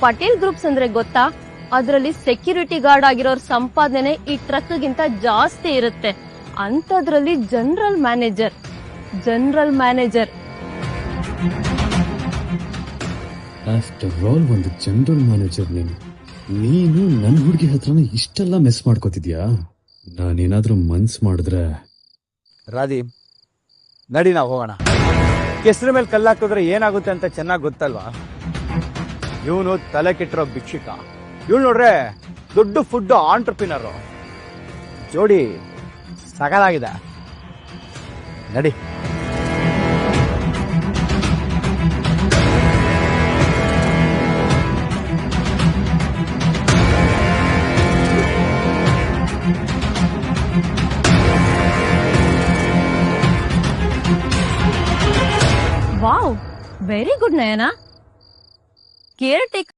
Patel groups ಅಂದ್ರೆ ಗೊತ್ತಾ? ಅದರಲ್ಲಿ ಸೆಕ್ಯೂರಿಟಿ ಗಾರ್ಡ್ ಆಗಿರೋರ್ ಸಂಪಾದನೆ ಈ ಟ್ರಕ್ ಗಿಂತ ಜಾಸ್ತಿ ಇರುತ್ತೆ. ಅಂತದ್ರಲ್ಲಿ ಜನರಲ್ ಮ್ಯಾನೇಜರ್ ಆಫ್ಟರ್ ಆಲ್ ಒಂದು ಜನರಲ್ ಮ್ಯಾನೇಜರ್ ನೀನು ನನ್ ಹುಡುಗಿ ಹತ್ರನ ಇಷ್ಟೆಲ್ಲ ಮಿಸ್ ಮಾಡ್ಕೋತಿದ್ಯಾ? ನಾನೇನಾದ್ರೂ ಮನ್ಸ್ ಮಾಡಿದ್ರೆ ರಾಧಿ, ನಡಿ ನಾವು ಹೋಗೋಣ. ಕೆಸರ ಮೇಲೆ ಕಲ್ಲಾಕಿದ್ರೆ ಏನಾಗುತ್ತೆ ಅಂತ ಚೆನ್ನಾಗಿ ಗೊತ್ತಲ್ವಾ? ಇವನು ತಲೆ ಕೆಟ್ಟಿರೋ ಭಿಕ್ಷುಕ, ಇವಳು ನೋಡ್ರೆ ದೊಡ್ಡ ಫುಡ್ ಆಂಟ್ರಪ್ರಿನರ್. ಜೋಡಿ ಸಗಲಾಗಿದೆ. ನಡಿ. Wow, very good Nayana. Care take